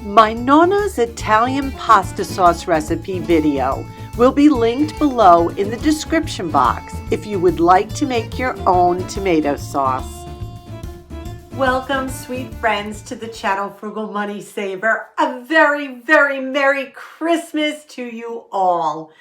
My Nonna's Italian pasta sauce recipe video will be linked below in the description box if you would like to make your own tomato sauce. Welcome, sweet friends, to the channel Frugal Money Saver. A very, very Merry Christmas to you all.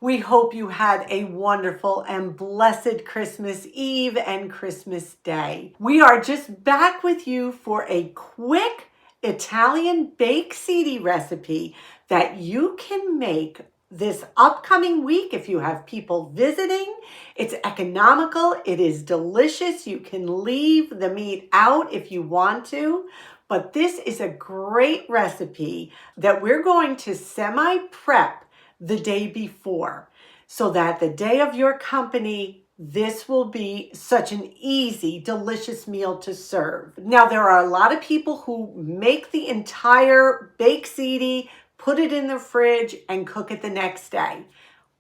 We hope you had a wonderful and blessed Christmas Eve and Christmas Day. We are just back with you for a quick Italian baked ziti recipe that you can make this upcoming week if you have people visiting. It's economical, it is delicious. You can leave the meat out if you want to, but this is a great recipe that we're going to semi-prep the day before so that the day of your company, this will be such an easy, delicious meal to serve. Now, there are a lot of people who make the entire baked ziti, put it in the fridge, and cook it the next day.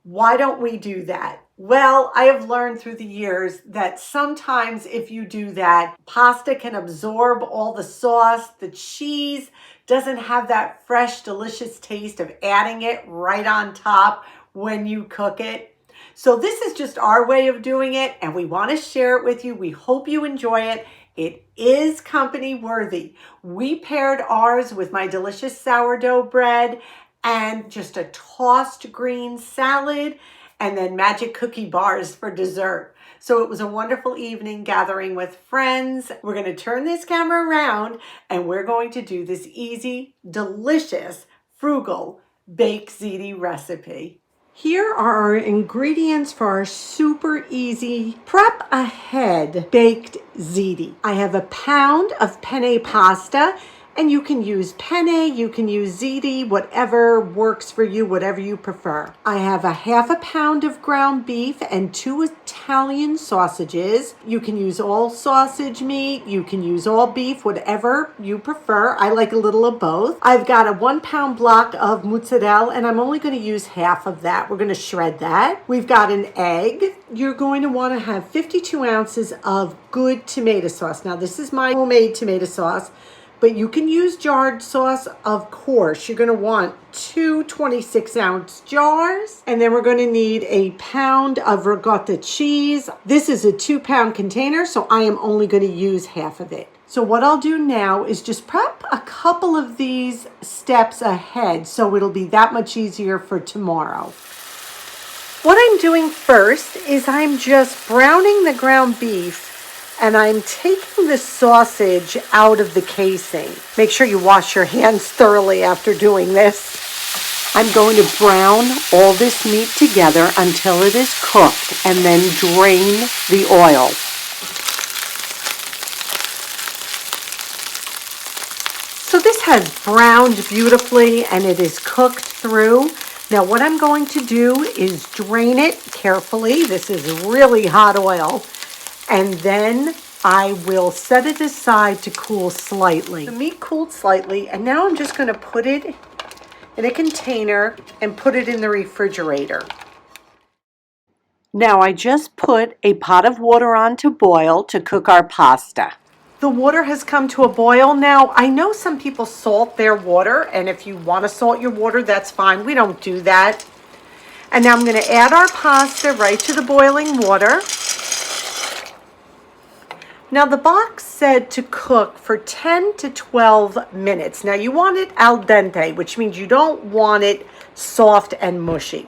Why don't we do that? Well, I have learned through the years that sometimes if you do that, pasta can absorb all the sauce, the cheese doesn't have that fresh, delicious taste of adding it right on top when you cook it. So this is just our way of doing it, and we want to share it with you. We hope you enjoy it. It is company worthy. We paired ours with my delicious sourdough bread and just a tossed green salad and then magic cookie bars for dessert. So it was a wonderful evening gathering with friends. We're going to turn this camera around and we're going to do this easy, delicious, frugal baked ziti recipe. Here are our ingredients for our super easy prep ahead baked ziti. I have a pound of penne pasta, and you can use penne, you can use ziti, whatever works for you, whatever you prefer. I have a half a pound of ground beef and 2 Italian sausages. You can use all sausage meat, you can use all beef, whatever you prefer. I like a little of both. I've got a 1 pound block of mozzarella, and I'm only going to use half of that. We're going to shred that. We've got an egg. You're going to want to have 52 ounces of good tomato sauce. Now, this is my homemade tomato sauce, but you can use jarred sauce, of course. You're going to want 2 26-ounce jars. And then we're going to need a pound of ricotta cheese. This is a 2-pound container, so I am only going to use half of it. So what I'll do now is just prep a couple of these steps ahead, so it'll be that much easier for tomorrow. What I'm doing first is I'm just browning the ground beef, and I'm taking the sausage out of the casing. Make sure you wash your hands thoroughly after doing this. I'm going to brown all this meat together until it is cooked and then drain the oil. So this has browned beautifully and it is cooked through. Now what I'm going to do is drain it carefully. This is really hot oil. And then I will set it aside to cool slightly. The meat cooled slightly, and now I'm just going to put it in a container and put it in the refrigerator. Now I just put a pot of water on to boil to cook our pasta. The water has come to a boil. Now, I know some people salt their water, and if you want to salt your water, that's fine. We don't do that. And now I'm going to add our pasta right to the boiling water. Now the box said to cook for 10 to 12 minutes. Now you want it al dente, which means you don't want it soft and mushy.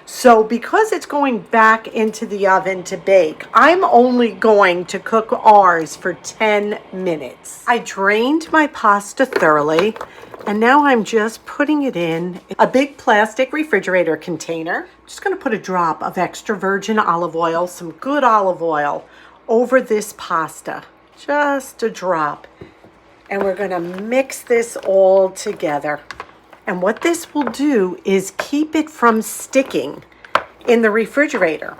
So because it's going back into the oven to bake, I'm only going to cook ours for 10 minutes. I drained my pasta thoroughly, and now I'm just putting it in a big plastic refrigerator container. Just going to put a drop of extra virgin olive oil, some good olive oil, over this pasta, just a drop. And we're going to mix this all together. And what this will do is keep it from sticking in the refrigerator.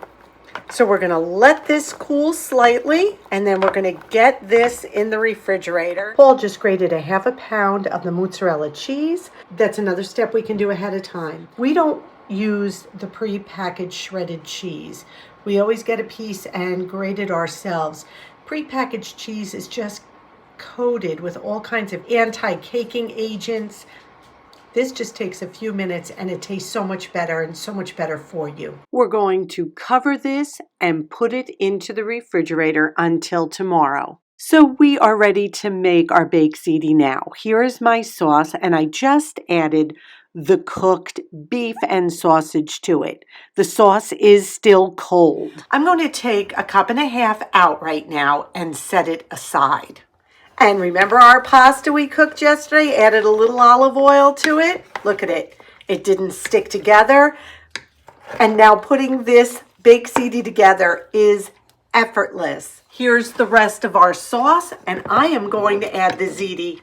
So we're going to let this cool slightly, and then we're going to get this in the refrigerator. Paul just grated a half a pound of the mozzarella cheese. That's another step we can do ahead of time. We don't use the pre-packaged shredded cheese. We always get a piece and grate it ourselves. Pre-packaged cheese is just coated with all kinds of anti-caking agents. This just takes a few minutes and it tastes so much better and so much better for you. We're going to cover this and put it into the refrigerator until tomorrow. So we are ready to make our baked ziti now. Here is my sauce, and I just added the cooked beef and sausage to it. The sauce is still cold. I'm going to take a cup and a half out right now and set it aside. And remember our pasta we cooked yesterday? Added a little olive oil to it. Look at it. It didn't stick together. And now putting this baked ziti together is effortless. Here's the rest of our sauce, and I am going to add the ziti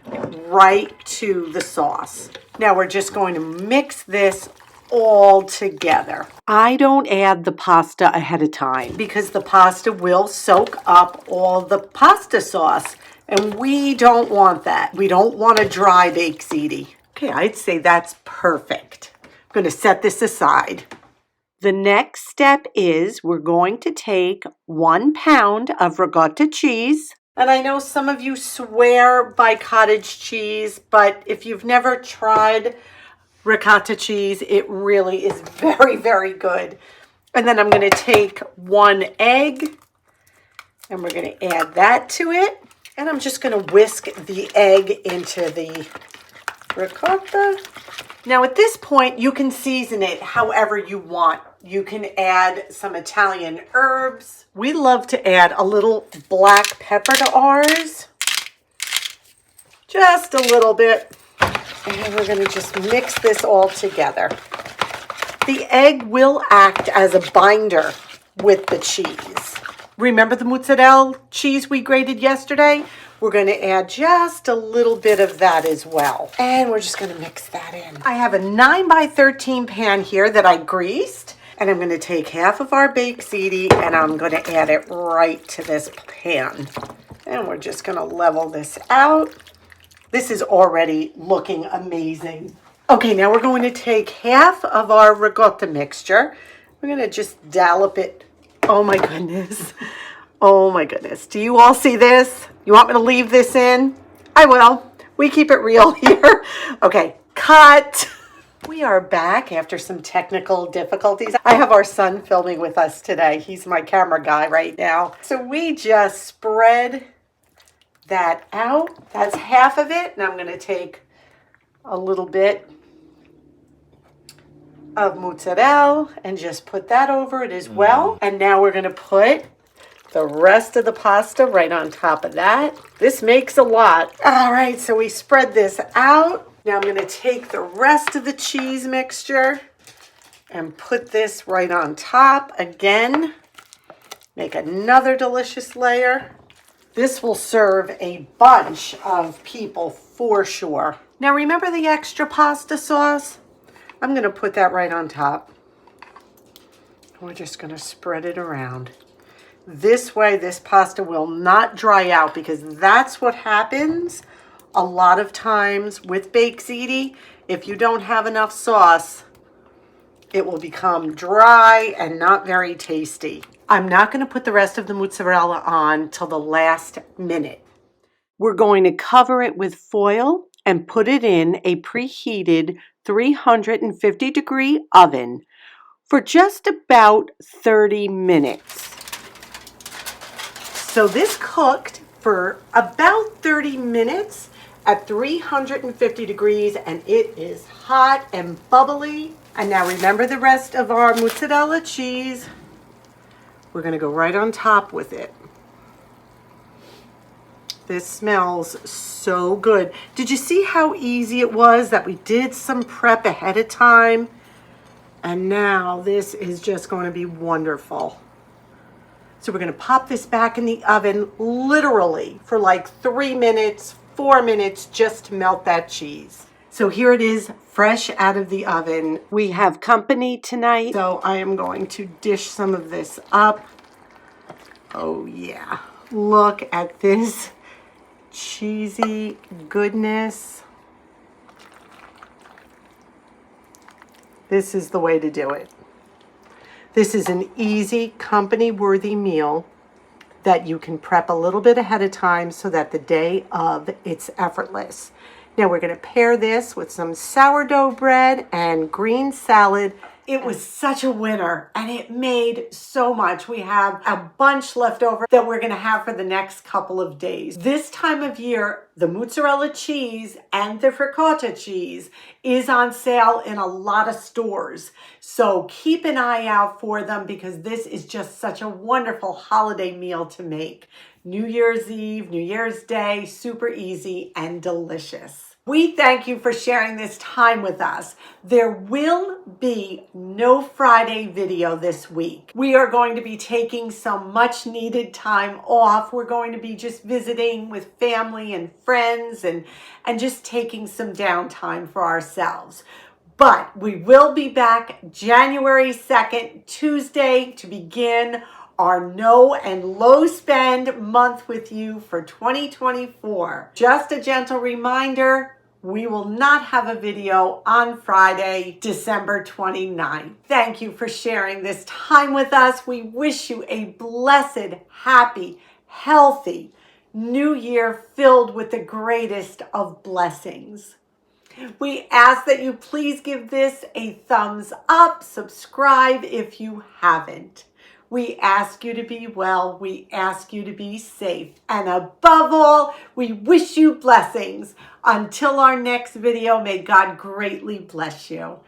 right to the sauce. Now we're just going to mix this all together. I don't add the pasta ahead of time because the pasta will soak up all the pasta sauce, and we don't want that. We don't want a dry baked ziti. Okay, I'd say that's perfect. I'm going to set this aside. The next step is we're going to take 1 pound of ricotta cheese. And I know some of you swear by cottage cheese, but if you've never tried ricotta cheese, it really is very, very good. And then I'm going to take 1 egg, and we're going to add that to it. And I'm just going to whisk the egg into the ricotta. Now at this point, you can season it however you want. You can add some Italian herbs. We love to add a little black pepper to ours. Just a little bit. And we're going to just mix this all together. The egg will act as a binder with the cheese. Remember the mozzarella cheese we grated yesterday? We're going to add just a little bit of that as well. And we're just going to mix that in. I have a 9 by 13 pan here that I greased. And I'm going to take half of our baked ziti and I'm going to add it right to this pan. And we're just going to level this out. This is already looking amazing. Okay, now we're going to take half of our ricotta mixture. We're going to just dollop it. Oh my goodness. Oh my goodness. Do you all see this? You want me to leave this in? I will. We keep it real here. Okay, cut. We are back after some technical difficulties. I have our son filming with us today. He's my camera guy right now. So we just spread that out. That's half of it. And I'm going to take a little bit of mozzarella and just put that over it as well. And now we're going to put the rest of the pasta right on top of that. This makes a lot. All right, so we spread this out. Now I'm going to take the rest of the cheese mixture and put this right on top. Again, make another delicious layer. This will serve a bunch of people for sure. Now remember the extra pasta sauce? I'm going to put that right on top. We're just going to spread it around. This way, this pasta will not dry out because that's what happens a lot of times with baked ziti. If you don't have enough sauce, it will become dry and not very tasty. I'm not going to put the rest of the mozzarella on till the last minute. We're going to cover it with foil and put it in a preheated 350-degree oven for just about 30 minutes. So this cooked for about 30 minutes at 350 degrees, and it is hot and bubbly. And now remember the rest of our mozzarella cheese. We're going to go right on top with it. This smells so good. Did you see how easy it was that we did some prep ahead of time? And now this is just going to be wonderful. So we're going to pop this back in the oven literally for like 3 minutes, 4 minutes, just to melt that cheese. So here it is, fresh out of the oven. We have company tonight, so I am going to dish some of this up. Oh yeah, look at this cheesy goodness. This is the way to do it. This is an easy, company-worthy meal. that you can prep a little bit ahead of time so that the day of it's effortless. Now we're going to pair this with some sourdough bread and green salad. It was such a winner and it made so much. We have a bunch left over that we're going to have for the next couple of days. This time of year, the mozzarella cheese and the ricotta cheese is on sale in a lot of stores. So keep an eye out for them because this is just such a wonderful holiday meal to make. New Year's Eve, New Year's Day, super easy and delicious. We thank you for sharing this time with us. There will be no Friday video this week. We are going to be taking some much needed time off. We're going to be just visiting with family and friends and just taking some downtime for ourselves. But we will be back January 2nd, Tuesday, to begin our no and low spend month with you for 2024. Just a gentle reminder, we will not have a video on Friday, December 29th. Thank you for sharing this time with us. We wish you a blessed, happy, healthy new year filled with the greatest of blessings. We ask that you please give this a thumbs up, subscribe if you haven't. We ask you to be well. We ask you to be safe. And above all, we wish you blessings. Until our next video, may God greatly bless you.